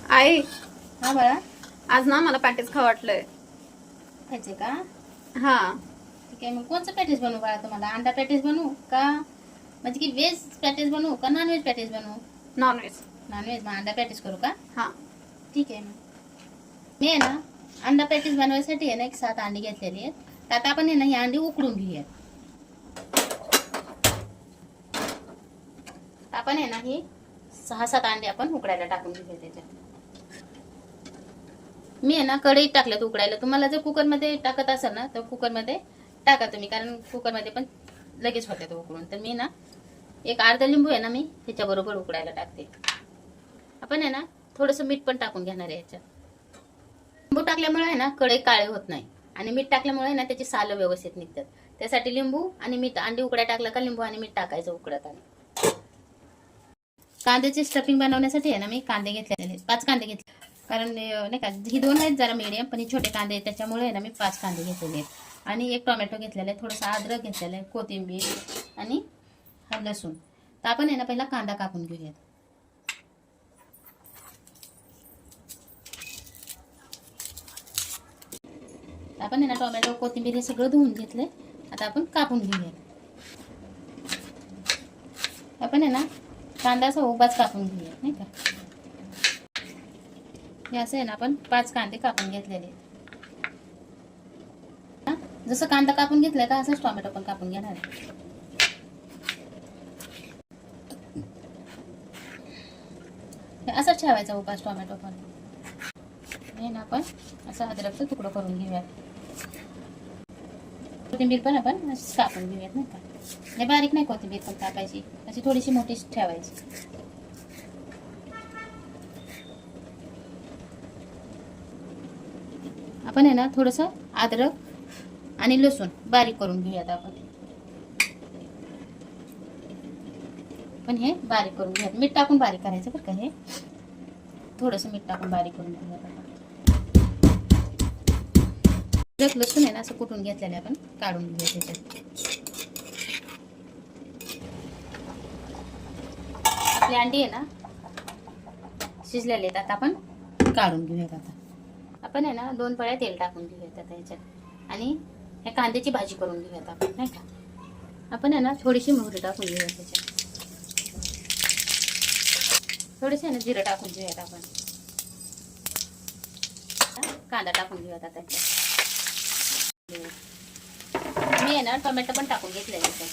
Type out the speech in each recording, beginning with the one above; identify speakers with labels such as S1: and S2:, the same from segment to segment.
S1: आई,
S2: हा बाळा,
S1: आज ना मला पॅटीस खावं वाटलंय.
S2: खायचे का?
S1: हा.
S2: ठीक आहे, मग कोणचं पॅटीस बनवू बाळा तुम्हाला? अंडा पॅटीस बनवू का, म्हणजे की व्हेज पॅटीस बनवू का नॉनव्हेज पॅटीस बनवू?
S1: नॉनव्हेज.
S2: नॉनव्हेज, मग अंडा पॅटीस करू का?
S1: हा.
S2: ठीक आहे. मग मी आहे ना अंडा पॅटीस बनवायसाठी आहे ना 7 अंडी घेतलेली आहेत. तर आता आपण आहे ना ही अंडी उकडून घेऊया. आपण आहे ना ही 6-7 अंडी आपण उकडायला टाकून घेऊया त्याच्यात. मी आहे ना कढईत टाकल्यात उकडायला. तुम्हाला जर कुकरमध्ये टाकत असाल ना तर कुकरमध्ये टाका तुम्ही, कारण कुकरमध्ये पण लगेच होते तो उकडून. तर मी ना एक अर्धा लिंबू आहे ना मी त्याच्याबरोबर उकडायला टाकते. आपण आहे ना थोडंसं मीठ पण टाकून घेणार आहे याच्यात. लिंबू टाकल्यामुळे आहे ना कढई काळे होत नाही, आणि मीठ टाकल्यामुळे ना त्याची सालं व्यवस्थित निघतात. त्यासाठी लिंबू आणि मीठ, अंडी उकड्या टाकला का लिंबू आणि मीठ टाकायचं उकडताना. कांद्याची स्टफिंग बनवण्यासाठी आहे ना मी कांदे घेतलेले 5 कांदे घेतले, कारण नाही का ही 2 आहेत जरा मीडियम, पण ही छोटे कांदे आहेत त्याच्यामुळे आहे ना मी 5 कांदे घेतलेले आहेत. आणि एक टोमॅटो घेतलेला आहे, थोडंसं अद्रक घेतलेलं आहे, कोथिंबीर आणि लसूण. तर आपण आहे ना पहिला कांदा कापून घेऊयात. आपण आहे ना टोमॅटो कोथिंबीर हे सगळं धुवून घेतलंय. आता आपण कापून घेऊयात. आपण आहे ना कांदा असा उभाच कापून घेऊया, नाही का. हे असं आहे ना आपण 5 कांदे कापून घेतलेले. जसं कांदा कापून घेतलाय का असंच टोमॅटो पण कापून घेणार आहे. असंच ठेवायचा उपास टोमॅटो पण. हे ना आपण असं अद्रकचं तुकडं करून घेऊयात. कोथिंबीर पण आपण अशीच कापून घेऊयात, नाही का. हे बारीक नाही कोथिंबीर पण कापायची, अशी थोडीशी मोठीच ठेवायची. आपण आहे ना थोडंसं अद्रक आणि लसूण बारीक करून घेऊयात आपण. पण हे बारीक करून घेऊयात, मीठ टाकून बारीक करायचं बरं का. हे थोडंसं मीठ टाकून बारीक करून घेऊयात आपण. अद्रक लसूण आहे ना असं कुटून घेतलेलं आपण काढून घेऊया त्याच्यात. आपली अंडी आहे ना शिजलेले आहेत, आता आपण काढून घेऊयात. आता आपण आहे ना 2 पळ्या तेल टाकून घेऊयात आता याच्यात, आणि ह्या कांद्याची भाजी करून घेऊयात आपण, नाही का. आपण आहे ना थोडीशी मोहरी टाकून घेऊयात त्याच्यात. थोडेसे आहे ना जिरं टाकून घेऊयात आपण. कांदा टाकून घेऊयात आता त्याच्यात. मी आहे ना टोमॅटो पण टाकून घेतलेले त्याच्यात.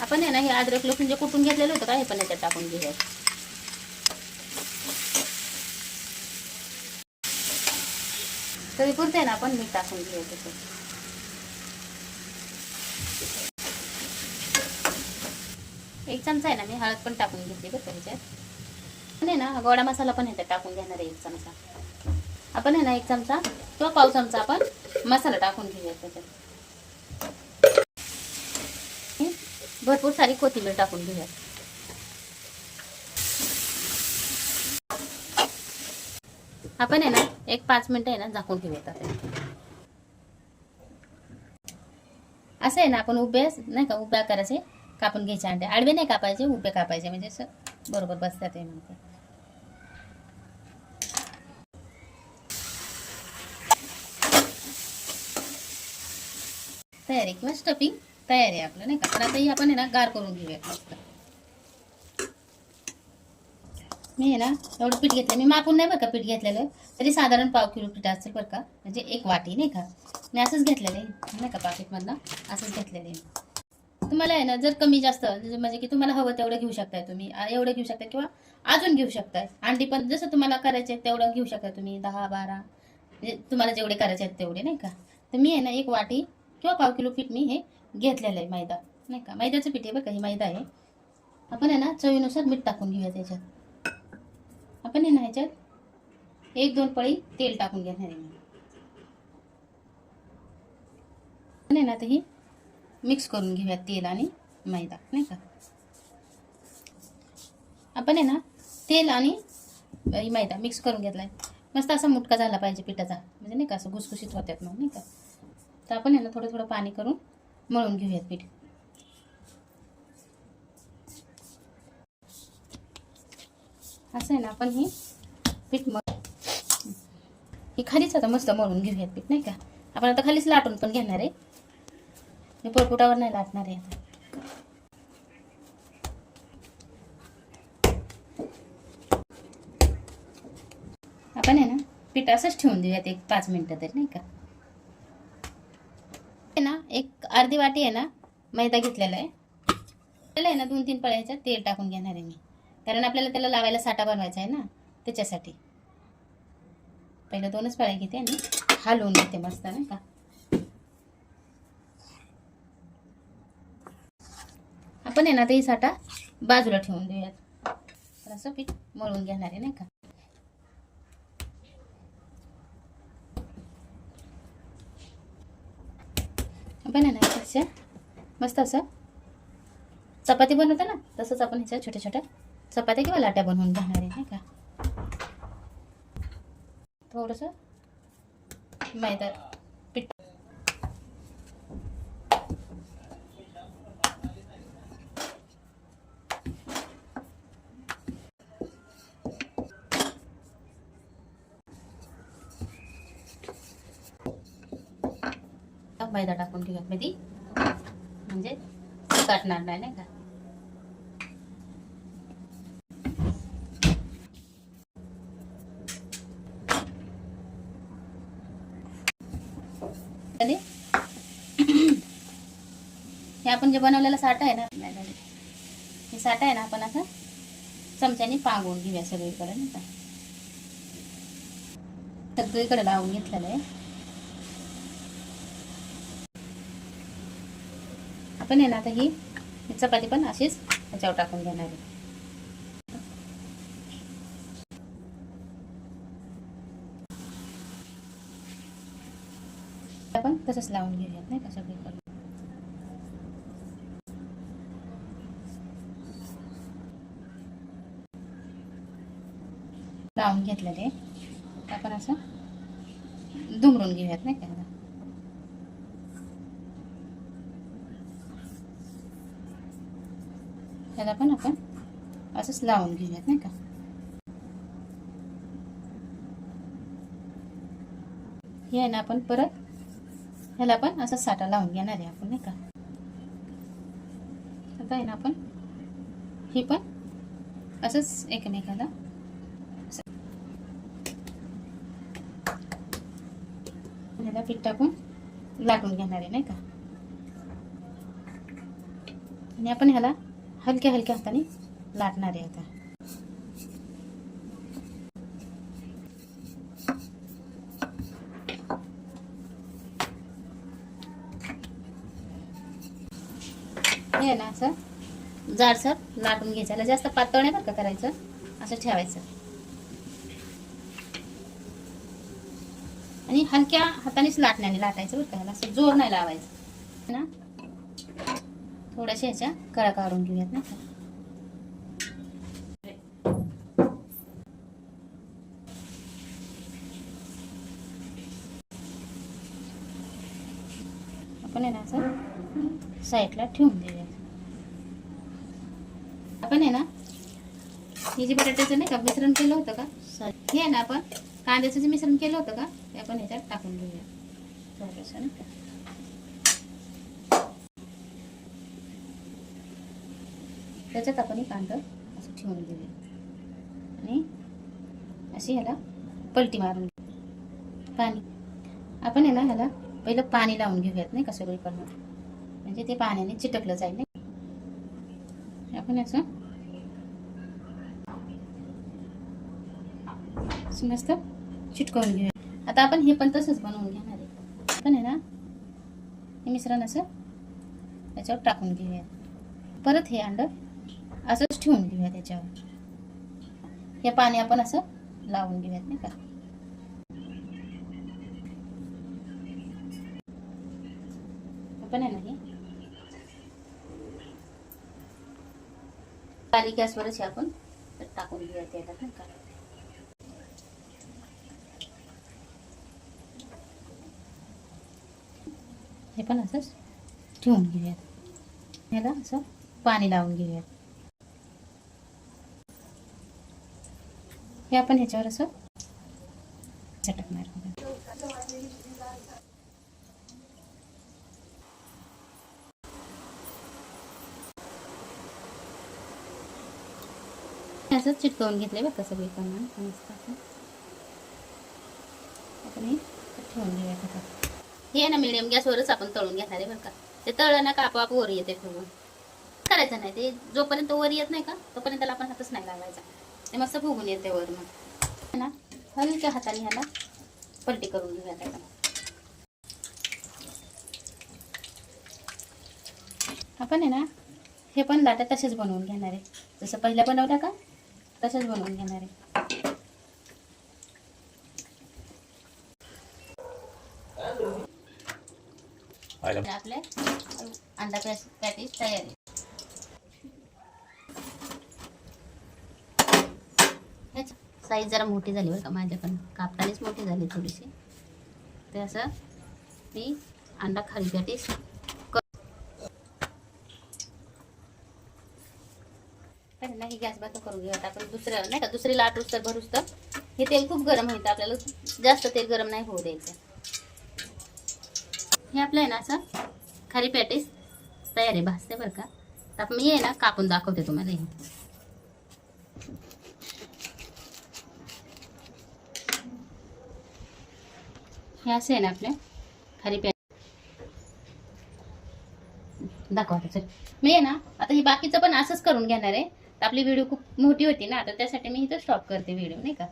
S2: आपण आहे ना हे अद्रक लसूण जे कुटून घेतलेलं होतं का हे पण याच्यात टाकून घेऊयात. चवीपुरते आहे ना आपण मीठ टाकून घेऊयात त्याच्यात. एक चमचा आहे ना मी हळद पण टाकून घेतली बरं त्याच्यात. आणि ना गोडा मसाला पण ह्याच्यात टाकून घेणार आहे 1 चमचा. आपण आहे ना 1 चमचा किंवा पाव चमचा आपण मसाला टाकून घेऊयात त्याच्यात. भरपूर सारी कोथिंबीर टाकून घेऊयात. आपण आहे ना एक 5 मिनिटं आहे ना झाकून ठेवूयात. असं आहे ना आपण उभे नाही का उभ्या करायचे कापून घ्यायचे अंडे. आडवे नाही कापायचे, उभे कापायचे, म्हणजे असं बरोबर बसतात ते म्हणते. तयारी किंवा स्टफिंग तयार आहे आपलं, नाही का. तर आता ही आपण आहे ना गार करून घेऊया मस्त. मी आहे ना एवढं पीठ घेतलं, मी मापून नाही बरं का पीठ घेतलेलं, तरी साधारण पाव किलो पीठ असेल बरं का, म्हणजे 1 वाटी, नाही का. मी असंच घेतलेलं आहे, नाही का, पाकिटमधलं असंच घेतलेलं आहे. तुम्हाला आहे ना जर कमी जास्त म्हणजे की तुम्हाला हवं तेवढं घेऊ शकताय तुम्ही, एवढं घेऊ शकता किंवा अजून घेऊ शकताय. अंडी पण जसं तुम्हाला करायचे तेवढं घेऊ शकता तुम्ही, 10-12 म्हणजे तुम्हाला जेवढे करायचे आहेत तेवढे, नाही का. तर मी आहे ना 1 वाटी किंवा पाव किलो पीठ मी हे घेतलेलं आहे, मैदा, नाही का. मैद्याचं पीठ आहे बरं का, हे मैदा आहे. आपण आहे ना चवीनुसार मीठ टाकून घेऊया त्याच्यात. आपण आहे ना ह्याच्यात 1-2 पळी तेल टाकून घेणार आहे मी. आहे ना तर ही मिक्स करून घेऊयात तेल आणि मैदा, नाही का. आपण आहे ना तेल आणि मैदा मिक्स करून घेतलाय. मस्त असा मुटका झाला पाहिजे पिठाचा, म्हणजे नाही का असं घुसघुशीत होत्यात मग, नाही का. तर आपण आहे ना थोडं थोडं पाणी करून मळून घेऊयात पीठ. असं आहे ना आपण हे पीठ हे खालीच आता मस्त मळून घेऊयात पीठ नाही का. आपण आता खालीच लाटून पण घेणार आहे, मी पोळपोटावर नाही लाटणार आहे आता. आपण आहे ना पीठ असंच ठेवून देऊयात एक 5 मिनिटं तरी नाही का. आहे ना एक अर्धी वाटी आहे ना मैदा घेतलेला आहे. त्याला आहे ना 2-3 पळ्याच्या तेल टाकून घेणार आहे मी, कारण आपल्याला त्याला लावायला साठा बनवायचा आहे ना त्याच्यासाठी. पहिलं 2च पळ्या घेते आणि हलवून घेते मस्त नाही का. आपण आहे ना ते साठा बाजूला ठेवून देऊयात. असं पीठ मळून घेणार आहे नाही का. आपण आहे ना ह्याच्या मस्त असं चपाती बनवतो ना तसंच आपण ह्याच्या छोट्या छोट्या चपात्या किंवा लाट्या बनवून घेणार आहे नाही का. थोडंसं मैदा पीठ मैदा टाकून घेऊयात मध्ये, म्हणजे काटणार नाही नाही का. हे आपण जे बनवलेला साठा आहे ना, हे साठा आहे ना आपण असं चमच्याने पांगवून घेऊया सगळीकडे नाही का. सगळीकडे लावून घेतलेलं आहे. आपण आहे ना आता ही चपाती पण अशीच त्याच्यावर टाकून घेणार आहे. आपण तसंच लावून घेऊयात नाही का सगळीकडे. लावून घेतलेले आपण असं दुमरून घेऊयात नाही का. त्याला पण आपण असंच लावून घेऊयात नाही का. हे आहे ना आपण परत ह्याला पण असं साठा लावून घेणार आहे आपण नाही का. आता आहे ना आपण हे पण असंच एकमेकाला ह्याला पीठ टाकून लाटून घेणार आहे नाही का. आणि आपण ह्याला हलक्या हलक्या हाताने लाटणार आहे आता. हे आहे ना असं जाडसर लाटून घ्यायचं, जास्त पातळ नाही बरं का करायचं, असं ठेवायचं. आणि हलक्या हातानेच लाटण्याने लाटायचं बरं का, ह्याला असं जोर नाही लावायचं ना. थोड्याशा ह्याच्या कळा काढून घेऊयात ना. आपण आहे ना असं साईडला ठेवून देऊयात. आपण आहे ना हे जे बटाट्याचं नाही का मिश्रण केलं होतं का, हे आहे ना आपण कांद्याचं जे मिश्रण केलं होतं का ते आपण ह्याच्यात टाकून घेऊया थोडंसं नाही का. त्याच्यात आपण हे कांदा असं ठेवून घेऊया आणि अशी ह्याला पलटी मारून पाणी. आपण आहे ना ह्याला पहिलं पाणी लावून घेऊयात नाही का सगळीकडनं, म्हणजे ते पाण्याने चिटकलं जाईल नाही. आपण असं मस्त चिटकवून घेऊया. आता आपण हे पण तसंच बनवून घेणार आहे. आपण आहे ना हे मिश्रण असं याच्यावर टाकून घेऊया. परत हे अंड असंच ठेवून घेऊया त्याच्यावर. हे पाणी आपण असं लावून घेऊयात नाही का. आपण आहे ना हे बारीक गॅसवरच आपण टाकून घेऊया त्याच्यात नाही का. हे पण असंच ठेवून घेऊयात. ह्याला असं पाणी लावून घेऊयात. हे आपण ह्याच्यावर असं झटकणार. असंच चिटकवून घेतले बरं का सगळे प्रमाण. आपण हे ठेवून घेऊया आता. हे ना मिडियम गॅसवरच आपण तळून घेणार आहे बरं का. ते तळलं ना का आपोआप वर येते फुगून. करायचं नाही ते, जोपर्यंत वर येत नाही का तोपर्यंत त्याला आपण हातच नाही लावायचा. ते मस्त फुगून येते वर. मग ना हलक्या हाताने ह्याला पलटी करून घेऊया त्याला. आपण आहे ना हे पण लाटा तसेच बनवून घेणार आहे. जसं पहिल्या बनवल्या का तसेच बनवून घेणार आहे. आपले अंडा पॅटीस तयार आहे. साईज जरा मोठी झाली बरं का माझ्या, पण कापतानीच मोठी झाली थोडीशी. ते असं मी अंडा खाली पॅटीस ही गॅस बंद करून घेऊया. आपण दुसऱ्या नाही का दुसरी लाट उस्तर भरूस तर हे तेल खूप गरम होतं. आपल्याला जास्त तेल गरम नाही होऊ द्यायचं. हे आपलं आहे ना असं खारी पॅटीस तयार आहे. भाजते बरं का. तर मी आहे ना कापून दाखवते तुम्हाला. हे असे आहे ना आपल्या खारी पॅटीस दाखवते. चल मी आहे ना आता ही बाकीचं पण असंच करून घेणार आहे. आपली व्हिडिओ खूप मोठी होती ना, आता त्यासाठी मी इथं स्टॉप करते व्हिडिओ नाही का.